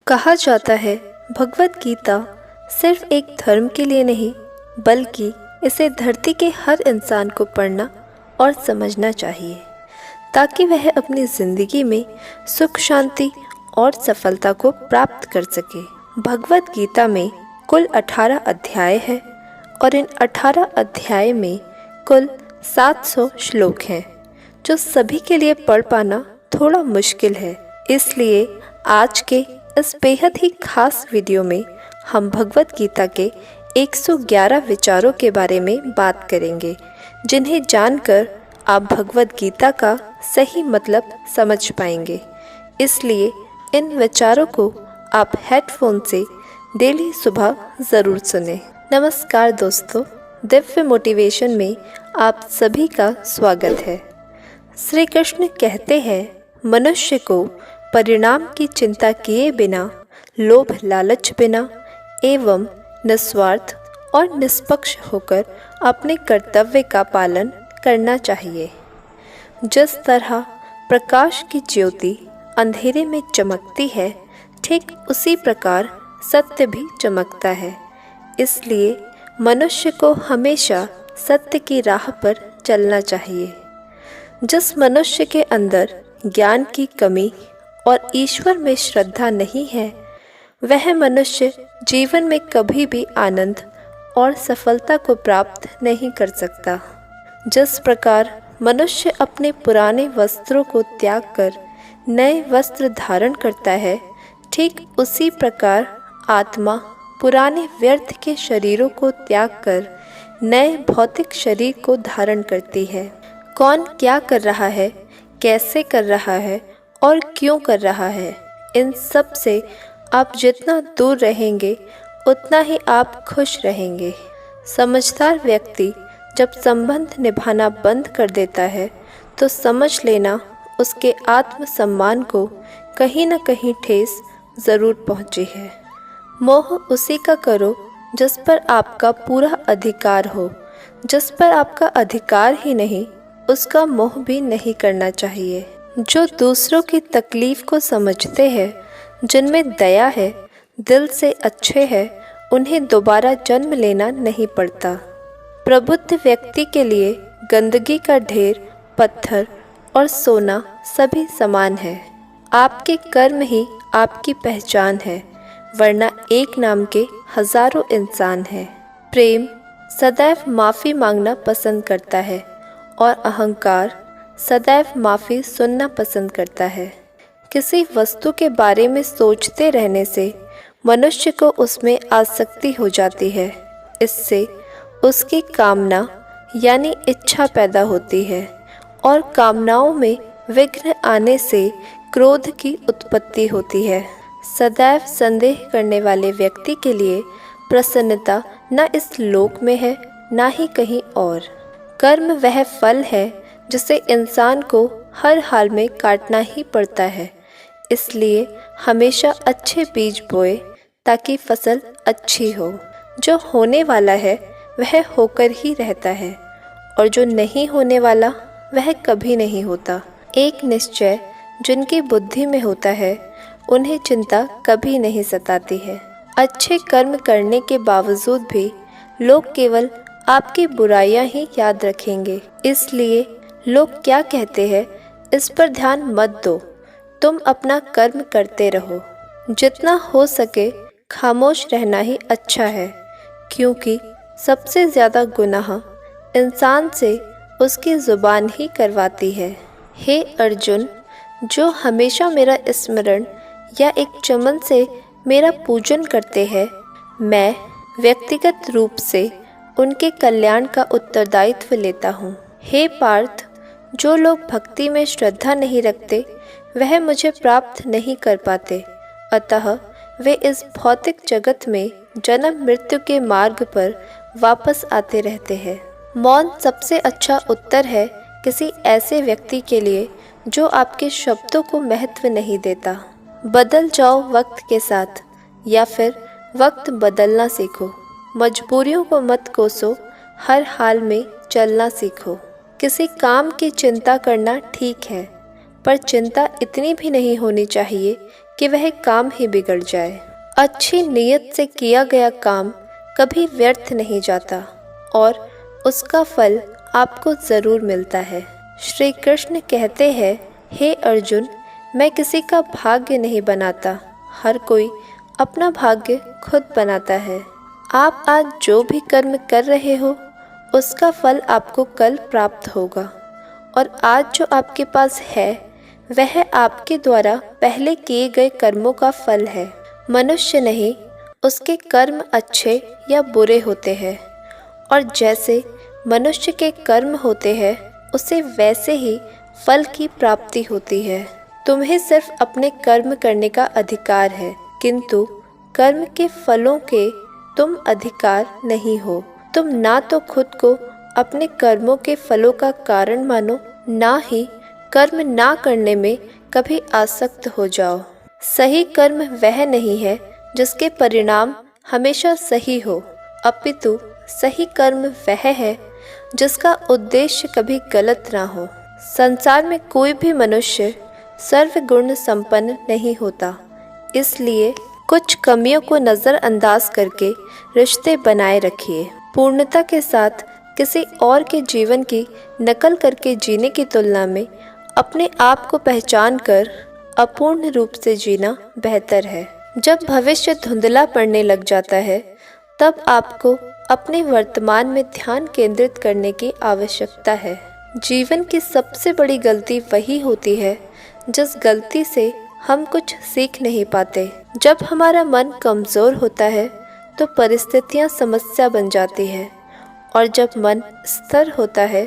कहा जाता है भगवत गीता सिर्फ एक धर्म के लिए नहीं, बल्कि इसे धरती के हर इंसान को पढ़ना और समझना चाहिए ताकि वह अपनी ज़िंदगी में सुख शांति और सफलता को प्राप्त कर सके। भगवत गीता में कुल 18 अध्याय है और इन 18 अध्याय में कुल 700 श्लोक हैं, जो सभी के लिए पढ़ पाना थोड़ा मुश्किल है। इसलिए आज के इस बेहद ही खास वीडियो में हम भगवत गीता के 111 विचारों के बारे में बात करेंगे, जिन्हें जानकर आप भगवत गीता का सही मतलब समझ पाएंगे। इसलिए इन विचारों को आप हेडफोन से डेली सुबह ज़रूर सुनें। नमस्कार दोस्तों, दिव्य मोटिवेशन में आप सभी का स्वागत है। श्री कृष्ण कहते हैं, मनुष्य को परिणाम की चिंता किए बिना, लोभ लालच बिना एवं निस्वार्थ और निष्पक्ष होकर अपने कर्तव्य का पालन करना चाहिए। जिस तरह प्रकाश की ज्योति अंधेरे में चमकती है, ठीक उसी प्रकार सत्य भी चमकता है। इसलिए मनुष्य को हमेशा सत्य की राह पर चलना चाहिए। जिस मनुष्य के अंदर ज्ञान की कमी और ईश्वर में श्रद्धा नहीं है, वह मनुष्य जीवन में कभी भी आनंद और सफलता को प्राप्त नहीं कर सकता। जिस प्रकार मनुष्य अपने पुराने वस्त्रों को त्याग कर नए वस्त्र धारण करता है, ठीक उसी प्रकार आत्मा पुराने व्यर्थ के शरीरों को त्याग कर नए भौतिक शरीर को धारण करती है। कौन क्या कर रहा है, कैसे कर रहा है और क्यों कर रहा है, इन सब से आप जितना दूर रहेंगे उतना ही आप खुश रहेंगे। समझदार व्यक्ति जब संबंध निभाना बंद कर देता है, तो समझ लेना उसके आत्मसम्मान को कहीं न कहीं ठेस ज़रूर पहुंची है। मोह उसी का करो जिस पर आपका पूरा अधिकार हो। जिस पर आपका अधिकार ही नहीं, उसका मोह भी नहीं करना चाहिए। जो दूसरों की तकलीफ़ को समझते हैं, जिनमें दया है, दिल से अच्छे हैं, उन्हें दोबारा जन्म लेना नहीं पड़ता। प्रबुद्ध व्यक्ति के लिए गंदगी का ढेर, पत्थर और सोना सभी समान है। आपके कर्म ही आपकी पहचान है, वरना एक नाम के हजारों इंसान हैं। प्रेम सदैव माफ़ी मांगना पसंद करता है और अहंकार सदैव माफ़ी सुनना पसंद करता है। किसी वस्तु के बारे में सोचते रहने से मनुष्य को उसमें आसक्ति हो जाती है। इससे उसकी कामना यानी इच्छा पैदा होती है और कामनाओं में विघ्न आने से क्रोध की उत्पत्ति होती है। सदैव संदेह करने वाले व्यक्ति के लिए प्रसन्नता न इस लोक में है, न ही कहीं और। कर्म वह फल है जिसे इंसान को हर हाल में काटना ही पड़ता है। इसलिए हमेशा अच्छे बीज बोए ताकि फसल अच्छी हो। जो होने वाला है वह होकर ही रहता है, और जो नहीं होने वाला वह कभी नहीं होता। एक निश्चय जिनकी बुद्धि में होता है, उन्हें चिंता कभी नहीं सताती है। अच्छे कर्म करने के बावजूद भी लोग केवल आपकी बुराइयां ही याद रखेंगे। इसलिए लोग क्या कहते हैं, इस पर ध्यान मत दो, तुम अपना कर्म करते रहो। जितना हो सके खामोश रहना ही अच्छा है, क्योंकि सबसे ज़्यादा गुनाह इंसान से उसकी ज़ुबान ही करवाती है। हे अर्जुन, जो हमेशा मेरा स्मरण या एक चमन से मेरा पूजन करते हैं, मैं व्यक्तिगत रूप से उनके कल्याण का उत्तरदायित्व लेता हूँ। हे पार्थ, जो लोग भक्ति में श्रद्धा नहीं रखते, वह मुझे प्राप्त नहीं कर पाते। अतः वे इस भौतिक जगत में जन्म मृत्यु के मार्ग पर वापस आते रहते हैं। मौन सबसे अच्छा उत्तर है किसी ऐसे व्यक्ति के लिए जो आपके शब्दों को महत्व नहीं देता। बदल जाओ वक्त के साथ, या फिर वक्त बदलना सीखो। मजबूरियों को मत कोसो, हर हाल में चलना सीखो। किसी काम की चिंता करना ठीक है, पर चिंता इतनी भी नहीं होनी चाहिए कि वह काम ही बिगड़ जाए। अच्छी नीयत से किया गया काम कभी व्यर्थ नहीं जाता और उसका फल आपको ज़रूर मिलता है। श्री कृष्ण कहते हैं, हे अर्जुन, मैं किसी का भाग्य नहीं बनाता, हर कोई अपना भाग्य खुद बनाता है। आप आज जो भी कर्म कर रहे हो उसका फल आपको कल प्राप्त होगा और आज जो आपके पास है वह आपके द्वारा पहले किए गए कर्मों का फल है। मनुष्य नहीं, उसके कर्म अच्छे या बुरे होते हैं और जैसे मनुष्य के कर्म होते हैं उसे वैसे ही फल की प्राप्ति होती है। तुम्हें सिर्फ अपने कर्म करने का अधिकार है, किंतु कर्म के फलों के तुम अधिकार नहीं हो। तुम ना तो खुद को अपने कर्मों के फलों का कारण मानो, ना ही कर्म ना करने में कभी आसक्त हो जाओ। सही कर्म वह नहीं है जिसके परिणाम हमेशा सही हो, अपितु सही कर्म वह है जिसका उद्देश्य कभी गलत ना हो। संसार में कोई भी मनुष्य सर्वगुण संपन्न नहीं होता, इसलिए कुछ कमियों को नज़रअंदाज करके रिश्ते बनाए रखिए। पूर्णता के साथ किसी और के जीवन की नकल करके जीने की तुलना में अपने आप को पहचान कर अपूर्ण रूप से जीना बेहतर है। जब भविष्य धुंधला पड़ने लग जाता है तब आपको अपने वर्तमान में ध्यान केंद्रित करने की आवश्यकता है। जीवन की सबसे बड़ी गलती वही होती है जिस गलती से हम कुछ सीख नहीं पाते। जब हमारा मन कमज़ोर होता है तो परिस्थितियाँ समस्या बन जाती है और जब मन स्थिर होता है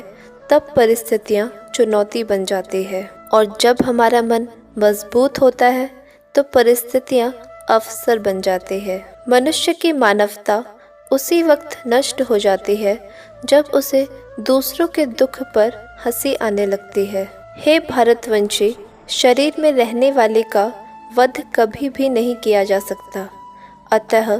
तब परिस्थितियाँ चुनौती बन जाती है और जब हमारा मन मजबूत होता है तो परिस्थितियाँ अवसर बन जाती है। मनुष्य की मानवता उसी वक्त नष्ट हो जाती है जब उसे दूसरों के दुख पर हंसी आने लगती है। हे भारतवंशी, शरीर में रहने वाले का वध कभी भी नहीं किया जा सकता, अतः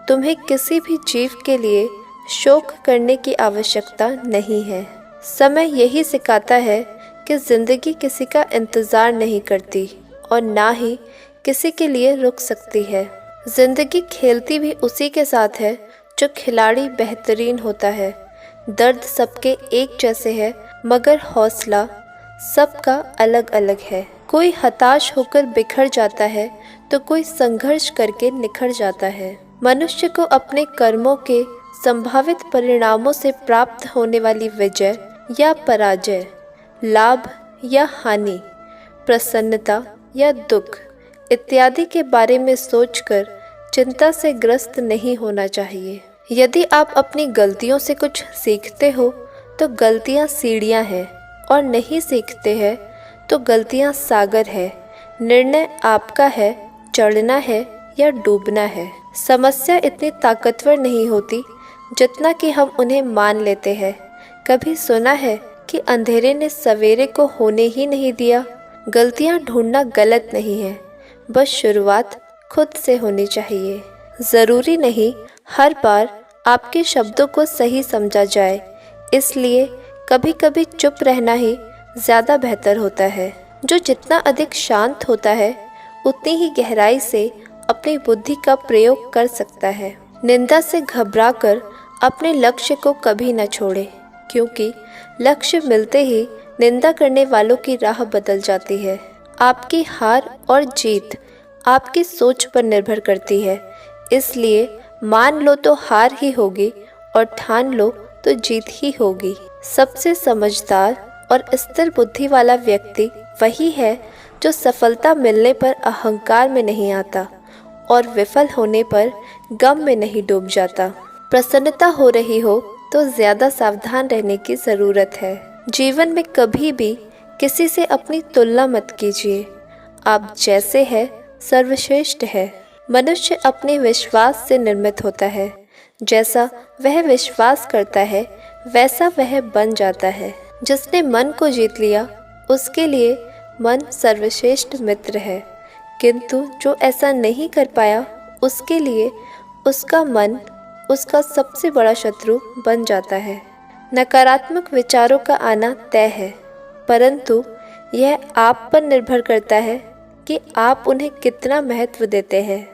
तुम्हें किसी भी जीव के लिए शोक करने की आवश्यकता नहीं है। समय यही सिखाता है कि ज़िंदगी किसी का इंतज़ार नहीं करती और ना ही किसी के लिए रुक सकती है। ज़िंदगी खेलती भी उसी के साथ है जो खिलाड़ी बेहतरीन होता है। दर्द सबके एक जैसे है मगर हौसला सबका अलग अलग है। कोई हताश होकर बिखर जाता है तो कोई संघर्ष करके निखर जाता है। मनुष्य को अपने कर्मों के संभावित परिणामों से प्राप्त होने वाली विजय या पराजय, लाभ या हानि, प्रसन्नता या दुख इत्यादि के बारे में सोचकर चिंता से ग्रस्त नहीं होना चाहिए। यदि आप अपनी गलतियों से कुछ सीखते हो तो गलतियाँ सीढ़ियाँ हैं और नहीं सीखते हैं तो गलतियाँ सागर है। निर्णय आपका है, चढ़ना है या डूबना है। समस्या इतनी ताकतवर नहीं होती जितना कि हम उन्हें मान लेते हैं। कभी सुना है कि अंधेरे ने सवेरे को होने ही नहीं दिया। गलतियाँ ढूंढना गलत नहीं है, बस शुरुआत खुद से होनी चाहिए। ज़रूरी नहीं हर बार आपके शब्दों को सही समझा जाए, इसलिए कभी कभी चुप रहना ही ज़्यादा बेहतर होता है। जो जितना अधिक शांत होता है उतनी ही गहराई से अपनी बुद्धि का प्रयोग कर सकता है। निंदा से घबराकर अपने लक्ष्य को कभी न छोड़े, क्योंकि लक्ष्य मिलते ही निंदा करने वालों की राह बदल जाती है। आपकी हार और जीत आपकी सोच पर निर्भर करती है, इसलिए मान लो तो हार ही होगी और ठान लो तो जीत ही होगी। सबसे समझदार और स्थिर बुद्धि वाला व्यक्ति वही है जो सफलता मिलने पर अहंकार में नहीं आता और विफल होने पर गम में नहीं डूब जाता। प्रसन्नता हो रही हो तो ज़्यादा सावधान रहने की ज़रूरत है। जीवन में कभी भी किसी से अपनी तुलना मत कीजिए। आप जैसे हैं सर्वश्रेष्ठ है। मनुष्य अपने विश्वास से निर्मित होता है। जैसा वह विश्वास करता है वैसा वह बन जाता है। जिसने मन को जीत लिया उसके लिए मन सर्वश्रेष्ठ मित्र है, किंतु जो ऐसा नहीं कर पाया उसके लिए उसका मन उसका सबसे बड़ा शत्रु बन जाता है। नकारात्मक विचारों का आना तय है, परंतु यह आप पर निर्भर करता है कि आप उन्हें कितना महत्व देते हैं।